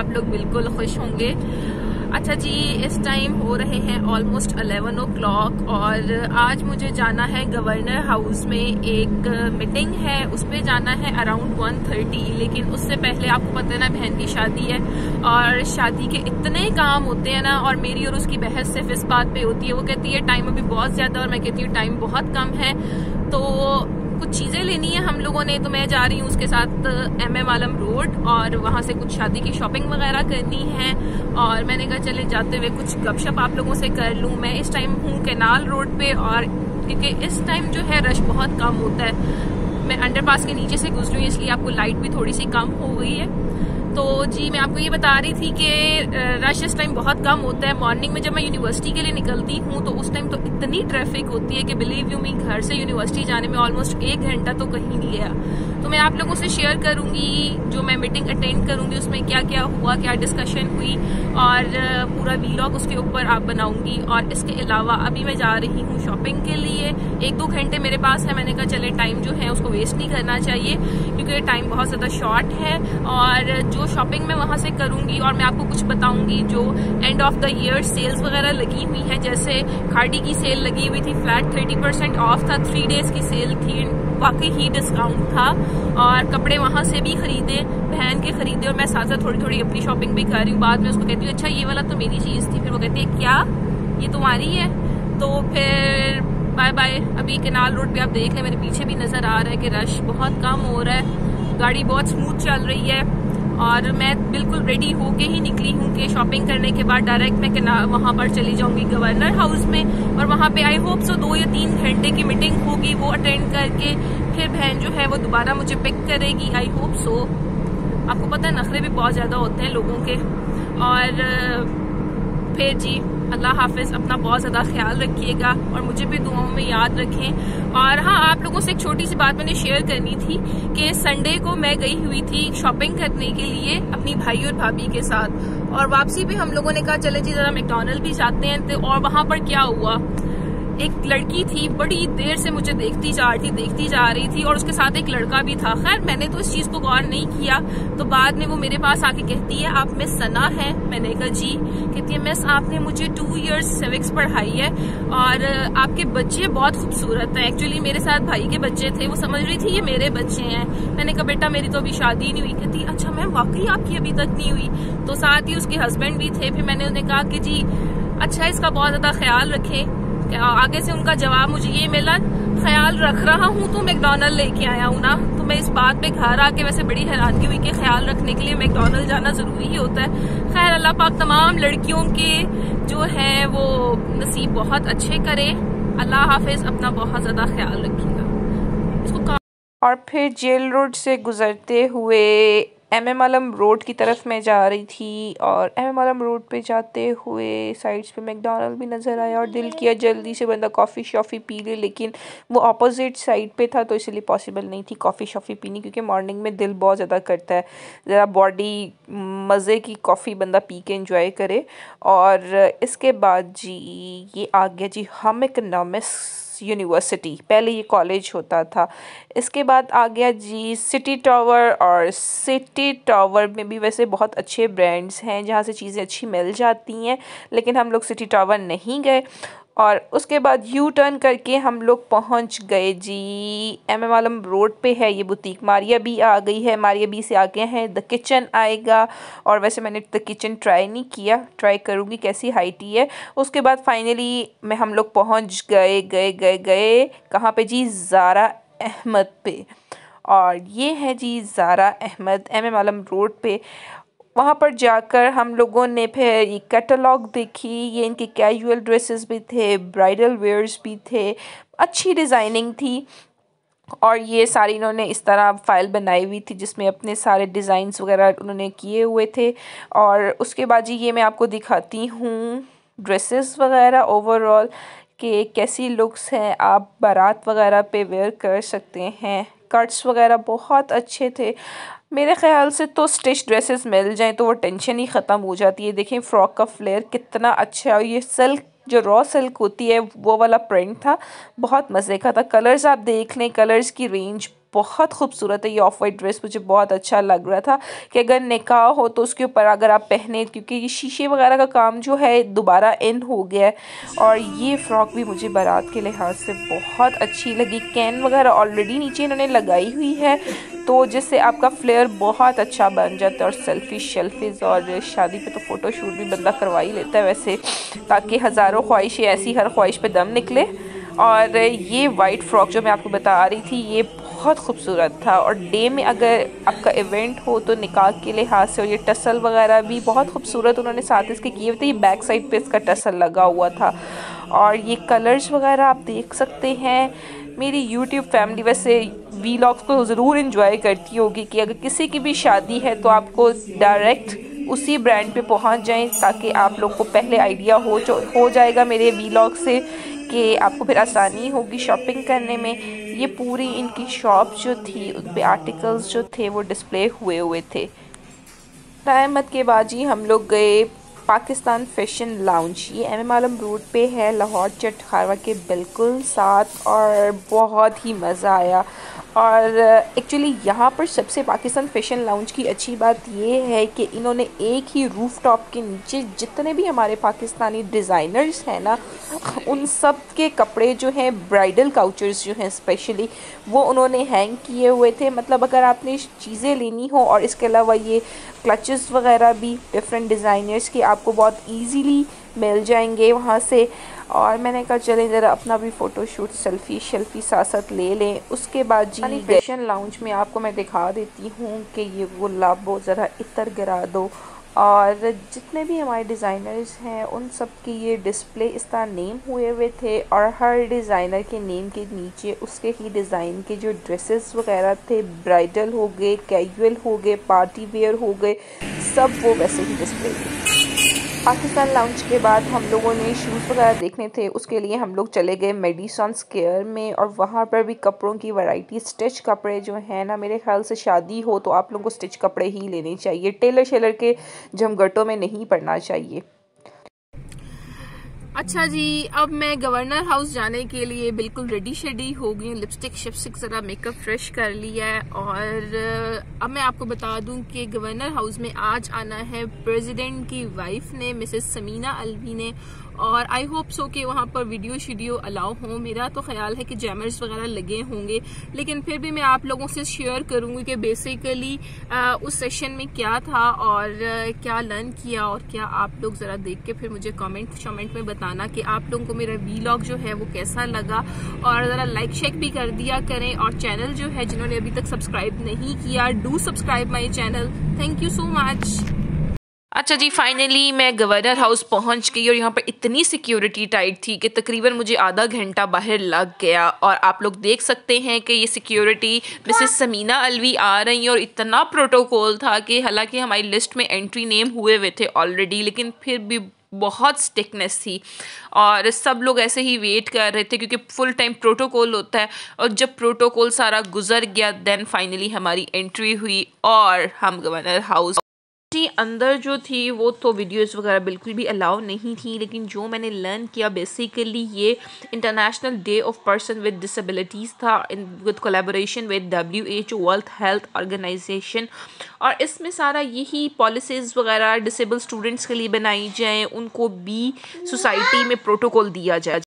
आप लोग बिल्कुल खुश होंगे। अच्छा जी, इस टाइम हो रहे हैं ऑलमोस्ट 11 o'clock और आज मुझे जाना है गवर्नर हाउस में, एक मीटिंग है, उस पर जाना है अराउंड 1:30। लेकिन उससे पहले आपको पता है ना, बहन की शादी है और शादी के इतने काम होते हैं ना, और मेरी और उसकी बहस सिर्फ इस बात पे होती है। वो कहती है टाइम अभी बहुत ज्यादा और मैं कहती हूँ टाइम बहुत कम है। तो कुछ चीजें लेनी है हम लोगों ने, तो मैं जा रही हूँ उसके साथ MM आलम रोड और वहां से कुछ शादी की शॉपिंग वगैरह करनी है। और मैंने कहा चले जाते हुए कुछ गपशप आप लोगों से कर लूँ। मैं इस टाइम हूँ कैनाल रोड पे, और क्योंकि इस टाइम जो है रश बहुत कम होता है। मैं अंडरपास के नीचे से गुजरी हूँ, इसलिए आपको लाइट भी थोड़ी सी कम हो गई है। तो जी मैं आपको ये बता रही थी कि रश इस टाइम बहुत कम होता है। मॉर्निंग में जब मैं यूनिवर्सिटी के लिए निकलती हूँ तो उस टाइम तो इतनी ट्रैफिक होती है कि बिलीव यू मी, घर से यूनिवर्सिटी जाने में ऑलमोस्ट 1 घंटा तो कहीं नहीं गया। तो मैं आप लोगों से शेयर करूंगी जो मैं मीटिंग अटेंड करूंगी उसमें क्या क्या हुआ, क्या डिस्कशन हुई, और पूरा वीलॉग उसके ऊपर आप बनाऊंगी। और इसके अलावा अभी मैं जा रही हूँ शॉपिंग के लिए, 1-2 घंटे मेरे पास है। मैंने कहा चले टाइम जो है उसको वेस्ट नहीं करना चाहिए, क्योंकि टाइम बहुत ज्यादा शॉर्ट है। और जो शॉपिंग मैं वहां से करूंगी, और मैं आपको कुछ बताऊंगी जो end of the year sales वगैरह लगी हुई है। जैसे खाड़ी की सेल लगी हुई थी, फ्लैट 30% ऑफ था, 3 डेज की सेल थी, वाकई ही डिस्काउंट था। और कपड़े वहां से भी खरीदे, बहन के खरीदे, और मैं साथ साथ थोड़ी थोड़ी अपनी शॉपिंग भी कर रही हूँ। बाद में उसको कहती हूँ अच्छा ये वाला तो मेरी चीज थी, फिर वो कहती है क्या ये तुम्हारी है। तो फिर बाय बाय। अभी कैनाल रोड पे आप देख लें, मेरे पीछे भी नजर आ रहा है कि रश बहुत कम हो रहा है, गाड़ी बहुत स्मूथ चल रही है। और मैं बिल्कुल रेडी होके ही निकली हूँ कि शॉपिंग करने के बाद डायरेक्ट मैं वहां पर चली जाऊंगी गवर्नर हाउस में, और वहां पे आई होप सो 2 या 3 घंटे की मीटिंग होगी, वो अटेंड करके फिर बहन जो है वो दोबारा मुझे पिक करेगी, आई होप सो। आपको पता है नखरे भी बहुत ज्यादा होते हैं लोगों के। और फिर जी अल्लाह हाफिज, अपना बहुत ज्यादा ख्याल रखिएगा और मुझे भी दुआओं में याद रखें। और हाँ, आप लोगों से एक छोटी सी बात मैंने शेयर करनी थी कि संडे को मैं गई हुई थी शॉपिंग करने के लिए अपनी भाई और भाभी के साथ, और वापसी पे हम लोगों ने कहा चले जी जरा मैकडॉनल्ड भी जाते हैं। तो और वहां पर क्या हुआ, एक लड़की थी बड़ी देर से मुझे देखती जा रही थी और उसके साथ एक लड़का भी था। खैर मैंने तो इस चीज को गौर नहीं किया। तो बाद में वो मेरे पास आके कहती है आप मिस सना है। मैंने कहा जी। कहती है मिस आपने मुझे 2 years सिविक्स पढ़ाई है और आपके बच्चे बहुत खूबसूरत हैं। एक्चुअली मेरे साथ भाई के बच्चे थे, वो समझ रही थी ये मेरे बच्चे हैं। मैंने कहा बेटा मेरी तो अभी शादी नहीं हुई। कहती अच्छा मैम वाकई आपकी अभी तक नहीं हुई। तो साथ ही उसके हस्बैंड भी थे। फिर मैंने उन्हें कहा कि जी अच्छा इसका बहुत ज्यादा ख्याल रखें। आगे से उनका जवाब मुझे ये मिला, ख्याल रख रहा हूँ तो मैकडॉनल्ड लेके आया हूँ ना। तो मैं इस बात पे घर आके वैसे बड़ी हैरानगी हुई कि ख्याल रखने के लिए मैकडॉनल्ड जाना जरूरी ही होता है। खैर अल्लाह पाक तमाम लड़कियों के जो है वो नसीब बहुत अच्छे करे। अल्लाह हाफिज, अपना बहुत ज्यादा ख्याल रखिएगा। इसको और फिर जेल रोड से गुजरते हुए MM आलम रोड की तरफ मैं जा रही थी, और MM आलम रोड पे जाते हुए साइड्स पे मैकडॉनल्ड भी नज़र आया और दिल किया जल्दी से बंदा कॉफ़ी शॉफ़ी पी ले, लेकिन वो अपोजिट साइड पे था तो इसलिए पॉसिबल नहीं थी कॉफ़ी शॉफ़ी पीनी, क्योंकि मॉर्निंग में दिल बहुत ज़्यादा करता है ज़रा बॉडी मज़े की कॉफ़ी बंदा पी के इंजॉय करे। और इसके बाद जी ये आ गया जी हम इकनॉमिक्स यूनिवर्सिटी, पहले ये कॉलेज होता था। इसके बाद आ गया जी सिटी टावर, और सिटी टावर में भी वैसे बहुत अच्छे ब्रांड्स हैं जहाँ से चीज़ें अच्छी मिल जाती हैं, लेकिन हम लोग सिटी टावर नहीं गए। और उसके बाद यू टर्न करके हम लोग पहुँच गए जी MM आलम रोड पे है ये बुटीक। मारिया बी आ गई है, मारिया बी से आगे हैं द किचन आएगा। और वैसे मैंने द किचन ट्राई नहीं किया, ट्राई करूँगी कैसी हाइटी है। उसके बाद फाइनली हम लोग पहुँच गए कहाँ पे जी, ज़ारा अहमद पे। और ये है जी ज़ारा अहमद MM आलम रोड पे। वहाँ पर जाकर हम लोगों ने फिर ये कैटलॉग देखी, ये इनके कैजुअल ड्रेसेस भी थे, ब्राइडल वेयर्स भी थे, अच्छी डिज़ाइनिंग थी। और ये सारी इन्होंने इस तरह फाइल बनाई हुई थी जिसमें अपने सारे डिज़ाइंस वगैरह उन्होंने किए हुए थे। और उसके बाद जी ये मैं आपको दिखाती हूँ ड्रेसेस वगैरह ओवरऑल कि कैसी लुक्स हैं, आप बारात वगैरह पे वेयर कर सकते हैं। कट्स वगैरह बहुत अच्छे थे। मेरे ख़्याल से तो स्टिच ड्रेसेस मिल जाएं तो वो टेंशन ही ख़त्म हो जाती है। देखें फ़्रॉक का फ्लेयर कितना अच्छा है, और ये सिल्क जो रॉ सिल्क होती है वो वाला प्रिंट था, बहुत मज़े का था। कलर्स आप देख लें, कलर्स की रेंज बहुत खूबसूरत है। ये ऑफ वाइट ड्रेस मुझे बहुत अच्छा लग रहा था कि अगर निकाह हो तो उसके ऊपर अगर आप पहने, क्योंकि ये शीशे वगैरह का काम जो है दोबारा इन हो गया है। और ये फ़्रॉक भी मुझे बारात के लिहाज से बहुत अच्छी लगी। कैन वगैरह ऑलरेडी नीचे इन्होंने लगाई हुई है, तो जिससे आपका फ्लेयर बहुत अच्छा बन जाता है। और सेल्फी शेल्फीज़ और शादी पे तो फ़ोटो शूट भी बंदा करवा ही लेता है वैसे, ताकि हज़ारों ख्वाहिशें ऐसी हर ख्वाहिश पे दम निकले। और ये वाइट फ़्रॉक जो मैं आपको बता रही थी ये बहुत खूबसूरत था। और डे में अगर आपका इवेंट हो तो निकाह के लिहाज से, और ये टसल वगैरह भी बहुत खूबसूरत उन्होंने साथ इसके किए हुए थे। ये बैक साइड पे इसका टसल लगा हुआ था। और ये कलर्स वगैरह आप देख सकते हैं। मेरी यूट्यूब फैमिली वैसे वीलॉग्स को ज़रूर इंजॉय करती होगी कि अगर किसी की भी शादी है तो आपको डायरेक्ट उसी ब्रांड पे पहुंच जाएं, ताकि आप लोग को पहले आइडिया हो जाएगा मेरे वीलॉग से कि आपको फिर आसानी होगी शॉपिंग करने में। ये पूरी इनकी शॉप जो थी उन पे आर्टिकल्स जो थे वो डिस्प्ले हुए थे। टाइम के बाद जी हम लोग गए पाकिस्तान फैशन लाउंज। ये MM आलम रोड पे है, लाहौर चट खारवा के बिल्कुल साथ, और बहुत ही मज़ा आया। और एक्चुअली यहाँ पर सबसे पाकिस्तान फैशन लाउंज की अच्छी बात ये है कि इन्होंने एक ही रूफ टॉप के नीचे जितने भी हमारे पाकिस्तानी डिज़ाइनर्स हैं ना, उन सब के कपड़े जो हैं, ब्राइडल काउचर्स जो हैं स्पेशली, वो उन्होंने हैंग किए हुए थे। मतलब अगर आपने चीज़ें लेनी हो, और इसके अलावा ये क्लचेस वगैरह भी डिफरेंट डिज़ाइनर्स के आपको बहुत इजीली मिल जाएंगे वहाँ से। और मैंने कहा चलें ज़रा अपना भी फ़ोटो शूट सेल्फ़ी साथ साथ ले लें। उसके बाद जी फैशन लाउंज में आपको मैं दिखा देती हूँ कि ये गुलाबो ज़रा इतर गिरा दो। और जितने भी हमारे डिज़ाइनर्स हैं उन सब की ये डिस्प्ले इस तरह नेम हुए थे, और हर डिज़ाइनर के नेम के नीचे उसके ही डिज़ाइन के जो ड्रेसेस वगैरह थे, ब्राइडल हो गए, कैजुअल हो गए, पार्टी वेयर हो गए, सब वो वैसे ही डिस्प्ले थे। पाकिस्तान लाउंज के बाद हम लोगों ने शूज़ वगैरह देखने थे, उसके लिए हम लोग चले गए मेडिसन स्क्वायर में। और वहाँ पर भी कपड़ों की वैरायटी, स्टिच कपड़े जो हैं ना, मेरे ख्याल से शादी हो तो आप लोगों को स्टिच कपड़े ही लेने चाहिए, टेलर शेलर के झमघटों में नहीं पड़ना चाहिए। अच्छा जी, अब मैं गवर्नर हाउस जाने के लिए बिल्कुल रेडी शेडी हो गई हूँ। लिपस्टिक शिपस्टिक ज़रा मेकअप फ्रेश कर लिया है। और अब मैं आपको बता दूं कि गवर्नर हाउस में आज आना है प्रेसिडेंट की वाइफ ने, मिसेस समीना अलवी ने। और आई होप सो कि वहाँ पर वीडियो शीडियो अलाउ हों। मेरा तो ख्याल है कि जैमर्स वगैरह लगे होंगे, लेकिन फिर भी मैं आप लोगों से शेयर करूँगी कि बेसिकली उस सेशन में क्या था और क्या लर्न किया, और क्या आप लोग ज़रा देख के फिर मुझे कमेंट में बताना कि आप लोगों को मेरा वीलॉग जो है वो कैसा लगा। और ज़रा लाइक शेक भी कर दिया करें। और चैनल जो है, जिन्होंने अभी तक सब्सक्राइब नहीं किया, do subscribe my channel. Thank you so much. अच्छा जी, फाइनली मैं गवर्नर हाउस पहुंच गई, और यहाँ पर इतनी सिक्योरिटी टाइट थी कि तकरीबन मुझे आधा घंटा बाहर लग गया। और आप लोग देख सकते हैं कि ये सिक्योरिटी मिसेस समीना अलवी आ रही हैं, और इतना प्रोटोकॉल था कि हालांकि हमारी लिस्ट में एंट्री नेम हुए थे ऑलरेडी, लेकिन फिर भी बहुत स्टिकनेस थी। और सब लोग ऐसे ही वेट कर रहे थे क्योंकि फुल टाइम प्रोटोकॉल होता है। और जब प्रोटोकॉल सारा गुजर गया, देन फाइनली हमारी एंट्री हुई और हम गवर्नर हाउस जी अंदर जो थी वो तो वीडियोस वगैरह बिल्कुल भी अलाउ नहीं थी। लेकिन जो मैंने लर्न किया, बेसिकली ये international day of person with disabilities था, with collaboration with WHO world health organization. और इसमें सारा यही पॉलिसीज़ वगैरह डिसेबल स्टूडेंट्स के लिए बनाई जाएँ, उनको भी सोसाइटी में प्रोटोकॉल दिया जाए।